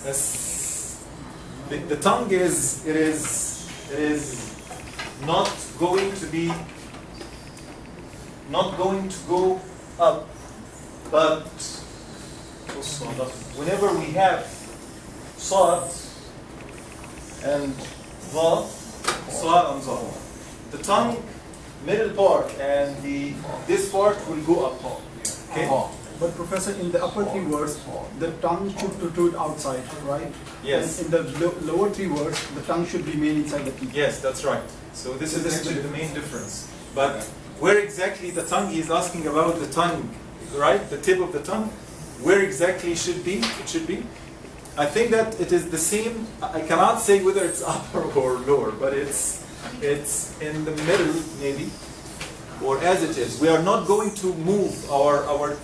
The tongue is not going to go up, but whenever we have sad and va, sa and za, the tongue middle part and this part will go up. Okay. But Professor, in the upper three words, the tongue should protrude outside, right? Yes. And in the lower three words, the tongue should remain inside the teeth. Yes, that's right. So this is actually the main difference. But where exactly the tongue, he is asking about the tongue, right? The tip of the tongue. Where exactly it should be? I think that it is the same. I cannot say whether it's upper or lower, but it's in the middle maybe, or as it is. We are not going to move our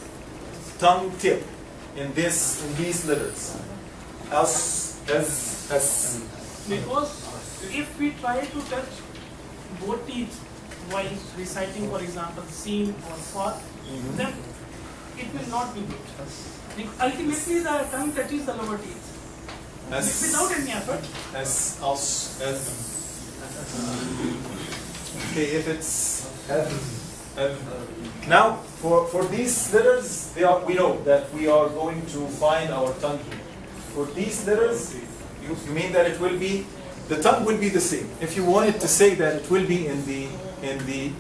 tongue tip in these letters. As because if we try to touch both teeth while reciting, for example, sin or fa, then it will not be good. Ultimately, the tongue touches the lower teeth without any effort. Okay, if it's now for these letters, we know that we are going to find our tongue here. For these letters, you mean that it will be, the tongue will be the same. If you wanted to say that it will be in the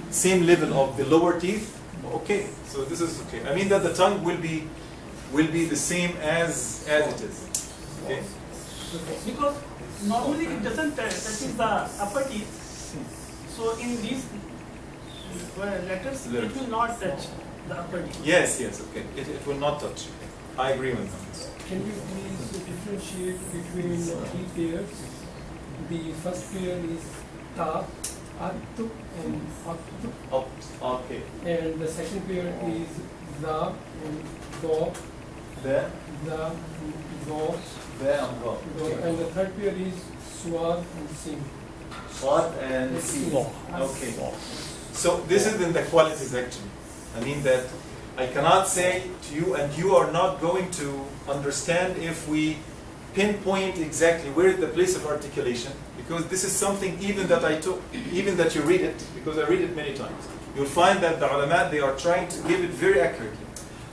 same level of the lower teeth, okay. So this is okay. I mean that the tongue will be the same as it is. Okay. Because normally it doesn't touch the upper teeth. So in these letters, it will not touch the upper teeth. Yes, okay. It will not touch. I agree with that. Can you please differentiate between three pairs? The first pair is ta, attu, and attu. Okay. And the second pair is za and do, The do, and go. and the third pair is swad and sin. Swad and sin. Okay. So this is in the qualities actually. I mean that I cannot say to you, and you are not going to understand if we pinpoint exactly where is the place of articulation, because this is something even that you read it, because I read it many times. You'll find that the ulama, they are trying to give it very accurately.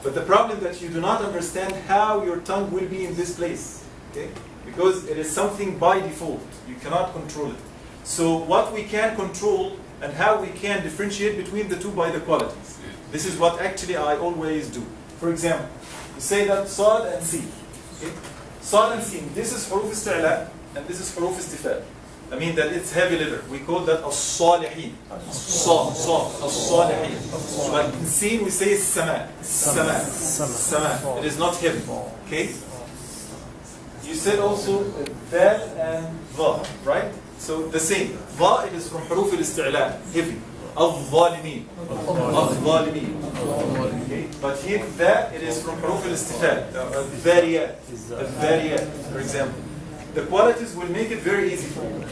But the problem that you do not understand how your tongue will be in this place, okay? Because it is something by default. You cannot control it. So what we can control and how we can differentiate between the two by the qualities. This is what actually I always do. For example, you say that sad and sin. Okay? Sad and sin, this is huruf isti'la and this is huruf istifal. I mean that it's heavy letter. We call that as-salihin. As-salihin. But in sin we say sama. It is not heavy. Okay? You said also dal and va, right? So the same. Va, it is from huruf al-isti'la, heavy. الظالمين. Okay. But here that it is from huruf al-istifal, الذاريات, for example. The qualities will make it very easy for you.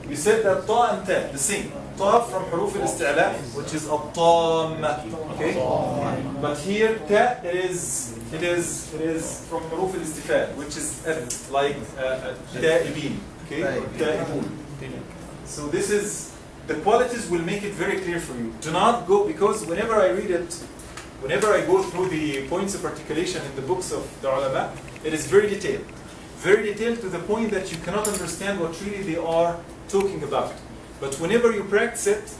You said that ta and ta, the same. Ta from huruf al-isti'la, which is الطامة. Okay. But here ta, it is from huruf al-istifal, which is like تائبين. Okay. تائبون. So this is, the qualities will make it very clear for you. Do not go, because whenever I read it, whenever I go through the points of articulation in the books of the ulama, it is very detailed. Very detailed to the point that you cannot understand what really they are talking about. But whenever you practice it,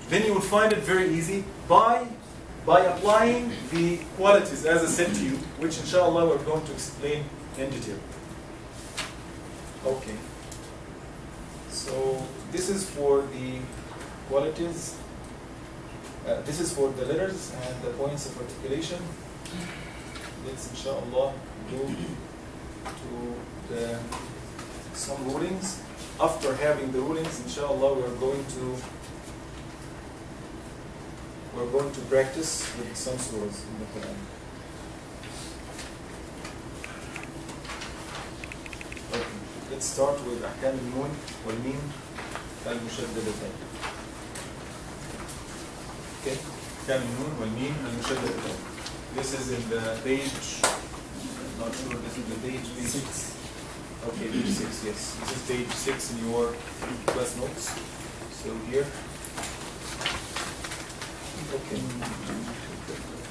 then you will find it very easy by applying the qualities as I said to you, which inshallah we're going to explain in detail. Okay. So this is for the qualities, this is for the letters and the points of articulation. Let's inshallah go to some rulings. After having the rulings, inshallah, we're going to practice with some surahs in the Quran. Okay. Let's start with أحكام النون والميم المشددتين. Okay. أحكام النون والميم المشددتين. This is in the page. I'm not sure. This is the page 6. Okay, page 6, yes. This is page 6 in your class notes. So here. Okay.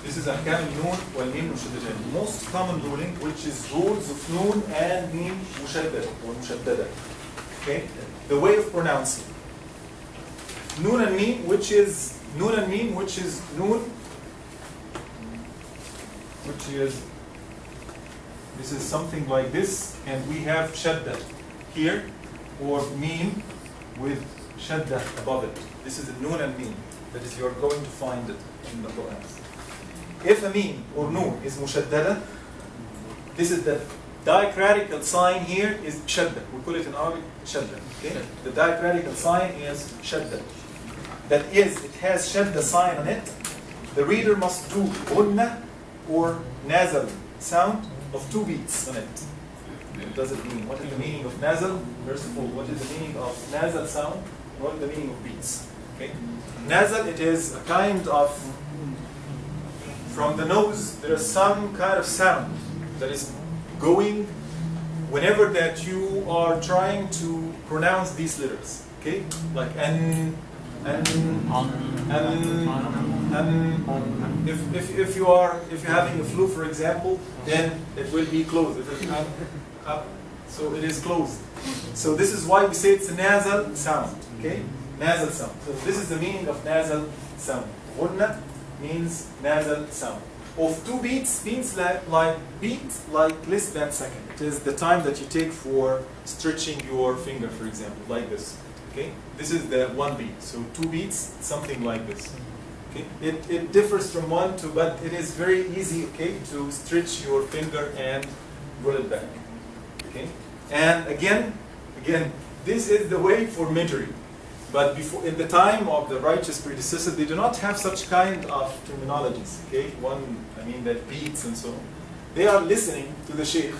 This is أحكام النون والميم مشددان. Most common ruling, which is rules of noon and mim mushaddad or mushaddada. Okay? The way of pronouncing. Noon and mim, which is noon, which is this is something like this, and we have shadda here, or mim with shadda above it. This is the noon and mim. That is, you're going to find it in the Quran. If a mim or noon is mushaddada, this is the diacritical sign here is shadda. We call it in Arabic shadda. Okay? The diacritical sign is shadda. That is, it has shadda sign on it. The reader must do gunna or nasal sound of 2 beats on it. What does it mean? What is the meaning of nasal? First of all, what is the meaning of nasal sound? What is the meaning of beats? Okay? Nasal, it is a kind of, from the nose, there is some kind of sound that is going whenever that you are trying to pronounce these letters. Okay? Like an. If you're having a flu, for example, then it will be closed. So it is closed. So this is why we say it's a nasal sound. Okay, nasal sound. So this is the meaning of nasal sound. Ghunna means nasal sound. Of 2 beats means like beat like less than second. It is the time that you take for stretching your finger, for example, like this. Okay, this is the 1 beat. So 2 beats, something like this. Okay, it differs from 1 to, but it is very easy. Okay, to stretch your finger and roll it back. Okay, and again, this is the way for measuring. But before, in the time of the righteous predecessors, they do not have such kind of terminologies. Okay, that beats and so on. They are listening to the sheikh,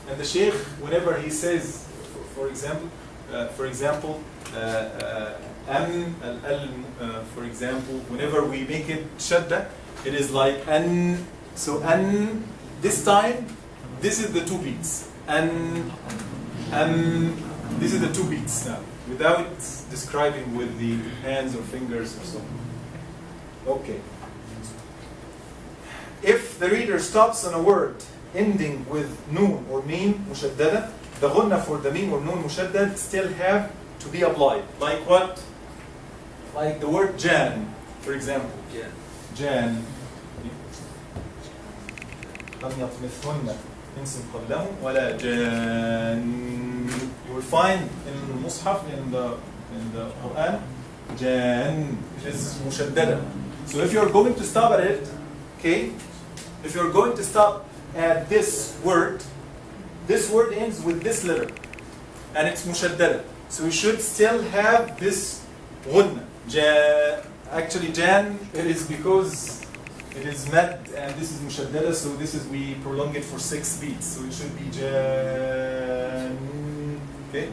and the sheikh, whenever he says, for example, for example, whenever we make it shadda, it is like an. So an, this time, this is the 2 beats. This is the 2 beats now, without describing with the hands or fingers or so on. Okay. If the reader stops on a word ending with noon or mim mushaddada, the ghunna for the mim or noon mushaddad still have to be applied. Like what? Like the word jan, for example. Jan. لم يطمثهن إنس قبلهم ولا جان. You will find in the Mus'haf, in the Quran, jan is mushaddada. So if you're going to stop at it, okay, if you're going to stop at this word ends with this letter, and it's mushaddada. So we should still have this ghunna. Actually, jan, it is because it is mad, and this is mushaddada, so this is, we prolong it for 6 beats. So it should be jan. Okay?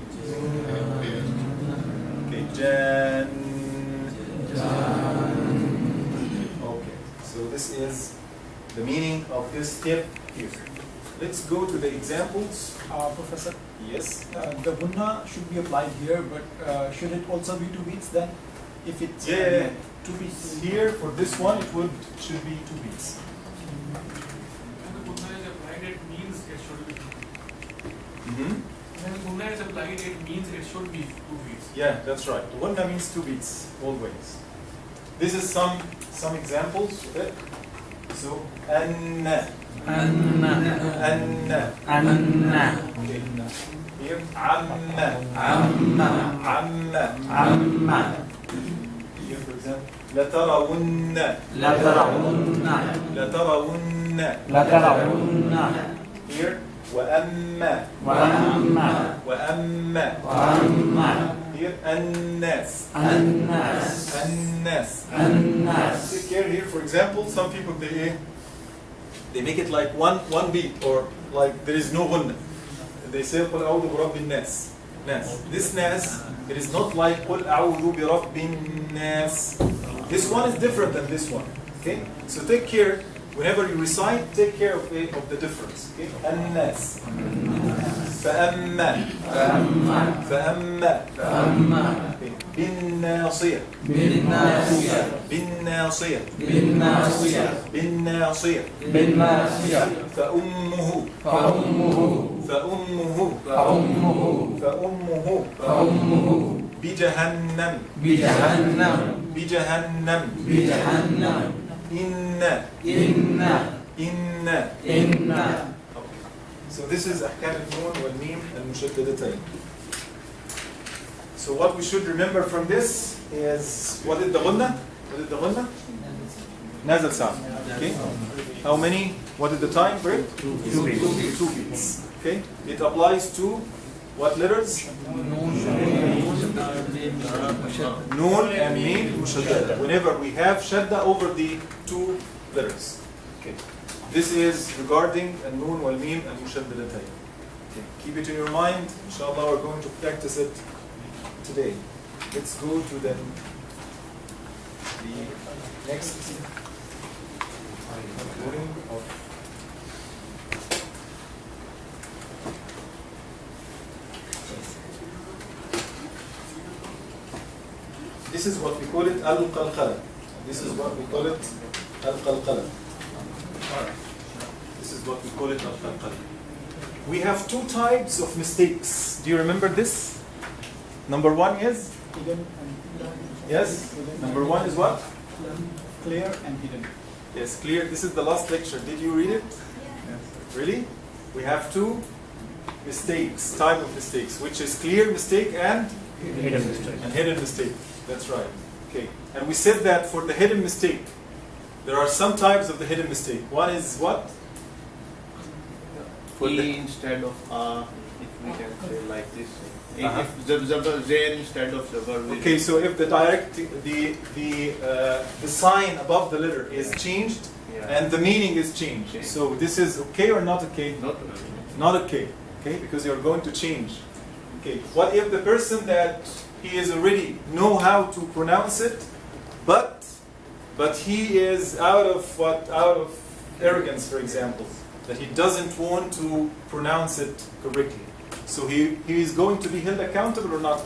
Okay, jan. Okay, so this is the meaning of this step here. Let's go to the examples. Professor? Yes? The gunna should be applied here, but should it also be 2 beats then? If it's 2 beats. Here, for this one, should be 2 beats. When the gunna is applied, it means it should be. Mm-hmm. When the gunna is applied, it means it should be 2 beats. Yeah, that's right. Gunna means 2 beats, always. This is some examples of it. So, anna. Anna. Anna. Anna. Okay. Here, amma. Amma. Amma. Amma. Here, for example, لترون. لترون. لترون. لترون. Here, وأما. وأما. وأما. وأما. Here, الناس. الناس. الناس. الناس. Take care here, for example, some people they make it like one beat, or like there is no gunna. They say قل أعوذ برب الناس. Nas. This nas, it is not like قل أعوذ برب الناس. This one is different than this one. Okay? So take care, whenever you recite, take care of the difference. Okay? الناس. فأما فأما فأما فأما بالناصية بالناصية بالناصية بالناصية بالناصية بالناصية فأمه فأمه فأمه فأمه فأمه فأمه بجهنم بجهنم بجهنم بجهنم إن إن إن إن So this is أحكام النون والميم المشددتين. So what we should remember from this is what is the غنة? What is the غنة? Nasal sound. Okay. How many? What is the time for it? 2 beats. 2 beats. Okay. It applies to what letters? Noon and mim mushaddada. Whenever we have shadda over the 2 letters. Okay. This is regarding النون والميم المشددتين. Okay. Keep it in your mind. Inshallah, we're going to practice it today. Let's go to the next recording of this is what we call it al-qalqala. This is what we call it al-qalqala. This is what we call it al-qalqala. We have 2 types of mistakes. Do you remember this? Number 1 is? Hidden and Yes? Number 1 is what? clear and hidden. Yes, clear. This is the last lecture. Did you read it? Really? We have 2 mistakes, type of mistakes, which is clear mistake and hidden mistake. That's right. Okay. And we said that for the hidden mistake, there are some types of the hidden mistake. One is what? For the instead of if we can say like this. Uh-huh. If zain instead of zabar. Okay, so if the sign above the letter is changed and the meaning is changed, so this is okay or not okay? Not okay. Okay, because you're going to change. Okay, what if the person that he is already know how to pronounce it, but he is out of arrogance, for example, that he doesn't want to pronounce it correctly. So he is going to be held accountable or not?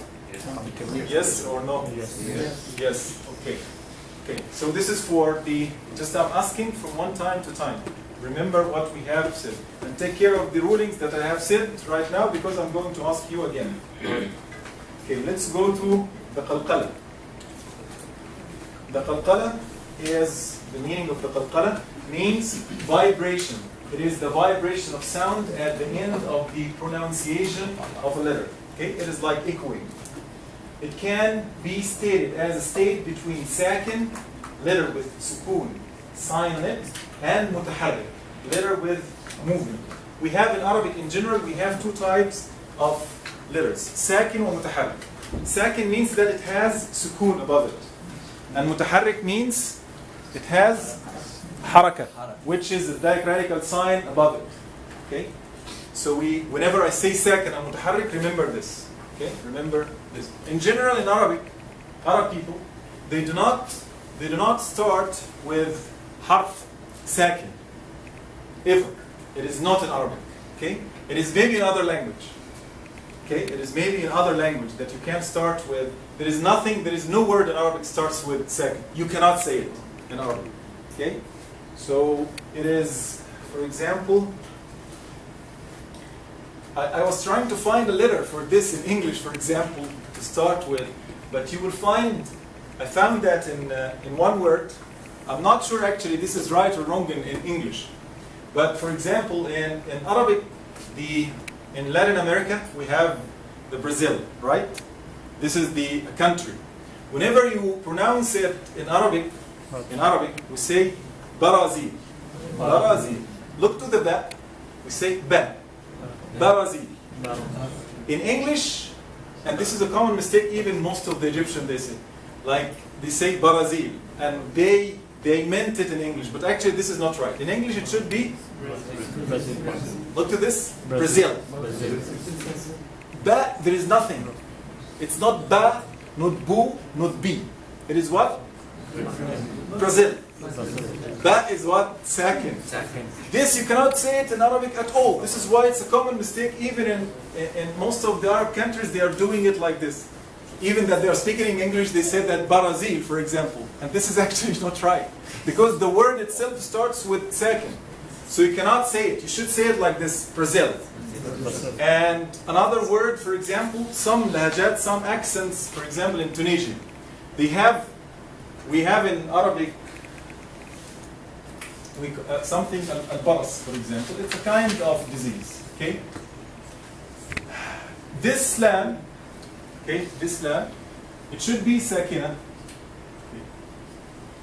Yes or no? Yes. Okay. Okay. So this is for the. Just I'm asking from one time to time. Remember what we have said and take care of the rulings that I have said right now because I'm going to ask you again. Okay. Let's go to the qalqala. The qalqala is the meaning of the qalqala means vibration. It is the vibration of sound at the end of the pronunciation of a letter. Okay, it is like echoing. It can be stated as a state between sakin, letter with sukoon, sign on it, and mutaharrik, letter with movement. We have in Arabic in general, we have 2 types of letters, sakin or mutaharrik. Sakin means that it has sukoon above it, and mutaharrik means it has haraka, which is the diacritical sign above it. Okay? So whenever I say sakin and mutaharrik, remember this. Okay? Remember this. In general, in Arabic, Arab people, they do not start with harf sakin. Ever. It is not in Arabic. Okay? It is maybe in other language. Okay? It is maybe in other language that you can start with. There is no word in Arabic starts with sakin. You cannot say it in Arabic. Okay? So it is, for example, I was trying to find a letter for this in English, for example, to start with, but you will find, I found that in one word. I'm not sure actually this is right or wrong in English, but for example, in Arabic, in Latin America, we have the Brazil, right? This is the country. Whenever you pronounce it in Arabic, we say Barazil. Barazil. Look to the ba. We say ba. Barazil. In English, and this is a common mistake, even most of the Egyptians they say, like they say Barazil, and they meant it in English, but actually this is not right. In English it should be Brazil. Look to this. Brazil. Ba, there is nothing. It's not ba, not bu, not b. It is what? Brazil. That is what sakin. This you cannot say it in Arabic at all. This is why it's a common mistake. Even in most of the Arab countries, they are doing it like this. Even that they are speaking in English, they say that Brazil, for example. And this is actually not right. Because the word itself starts with sakin. So you cannot say it. You should say it like this, Brazil. And another word, for example, some lahjat, some accents, for example, in Tunisia. We have in Arabic something, al-baras, for example. It's a kind of disease, okay? This lam, okay, this lam, it should be sakina.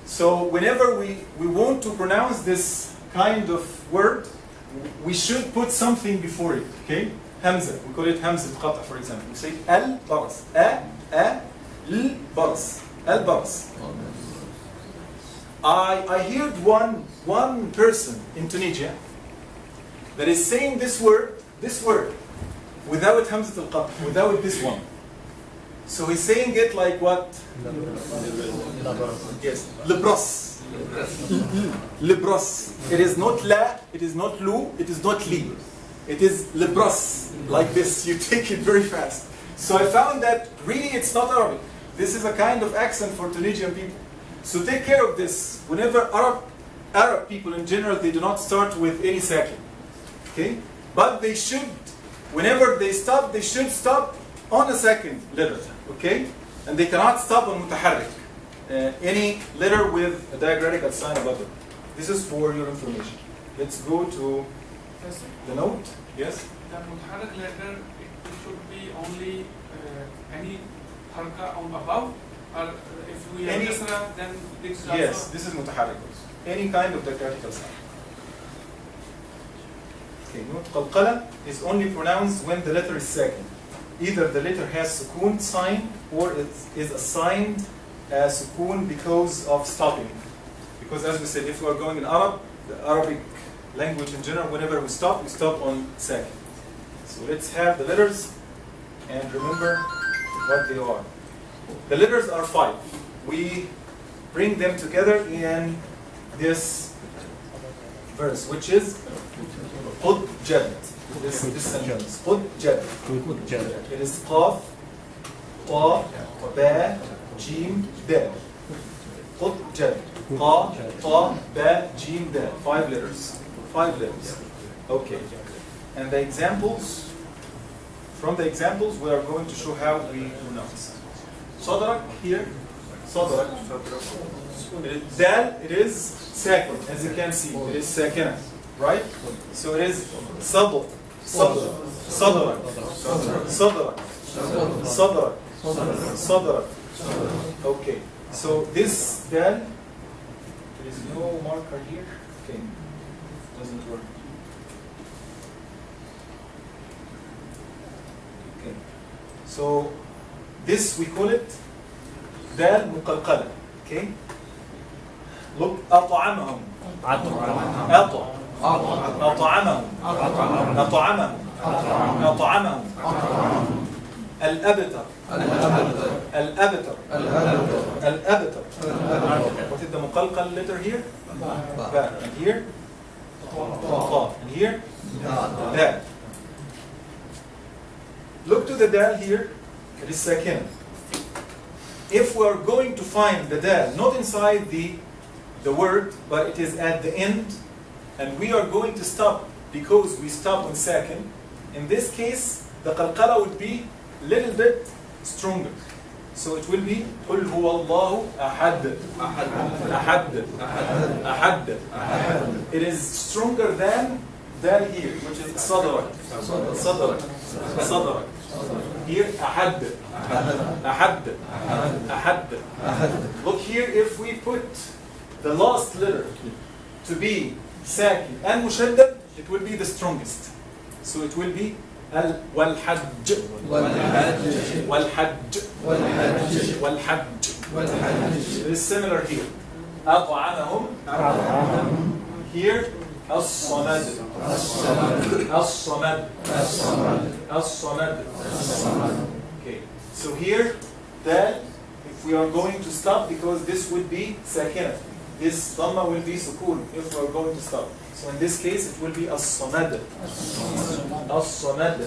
So whenever we want to pronounce this kind of word, we should put something before it, okay? Hamza, we call it hamza qata, for example. We say al-baras, al-baras, al-baras. I heard one person in Tunisia that is saying this word, without hamzat al-qat, without this one. So he's saying it like what? Yes, libras. Libras. It is not la, it is not lu, it is not li. It is libras, like this. You take it very fast. So I found that really it's not Arabic. This is a kind of accent for Tunisian people. So take care of this. Whenever Arab people in general, they do not start with any sakin. Okay? But they should, whenever they stop, they should stop on a second letter. Okay? And they cannot stop on mutaharrik. Any letter with a diacritical sign above it. This is for your information. Let's go to the note. Yes? The mutaharrik letter, it should be only any harka on above, or if we have kasra, then this is also... Yes, this is mutaharrik. Any kind of diacritical sign. Okay, note qalqala is only pronounced when the letter is second. Either the letter has sukoon sign or it is assigned as sukoon because of stopping. Because as we said, if we are going in Arab, the Arabic language in general, whenever we stop on second. So let's have the letters and remember what they are. The letters are 5. We bring them together in this verse, which is Qud Jad. This sentence. Qud Jad. It is Qaf, Ta, Ba, Jim, Dal. Qud Jad. Qa, Ta, Ba, Jim, Dal. 5 letters. 5 letters. Okay. And the examples, from the examples, we are going to show how we pronounce. Sadrak here. Sadrak. Dal, it is sakin, as you can see. It is sakina. Right? So it is sadr. Sadr. Sadrak. Sadrak. Sadrak. Sadrak. Okay. So this dal, there is no marker here. Okay. Doesn't work. Okay. So this we call it dal muqalqala. Okay. Look, أطعمهم. أطعمهم. أطعمهم. أطعمهم. الأبتر. الأبتر. الأبتر. What is the muqalqal letter here? Ba. And here? Ta. And here? Dal. Look to the dal here. It is sakina. If we are going to find the dal not inside the word, but it is at the end, and we are going to stop because we stop on sakin, in this case, the qalqala would be a little bit stronger. So it will be قُلْ هُوَ اللَّهُ أَحَدٌ أَحَدٌ أَحَدٌ. It is stronger than dal here, which is sadrak. Sadrak. Sadrak. Here, أحد. أحد. أحد. Look here, if we put the last letter to be sakin and mushaddad, it will be the strongest. So it will be والحج والحج والحج والحج. It is similar here. أطعمهم. Here, الصمد. الصمد. الصمد. Okay. So here, that if we are going to stop because this would be sakina. this dhamma will be sukun if we're going to stop. So in this case, it will be as-samad. As-samad.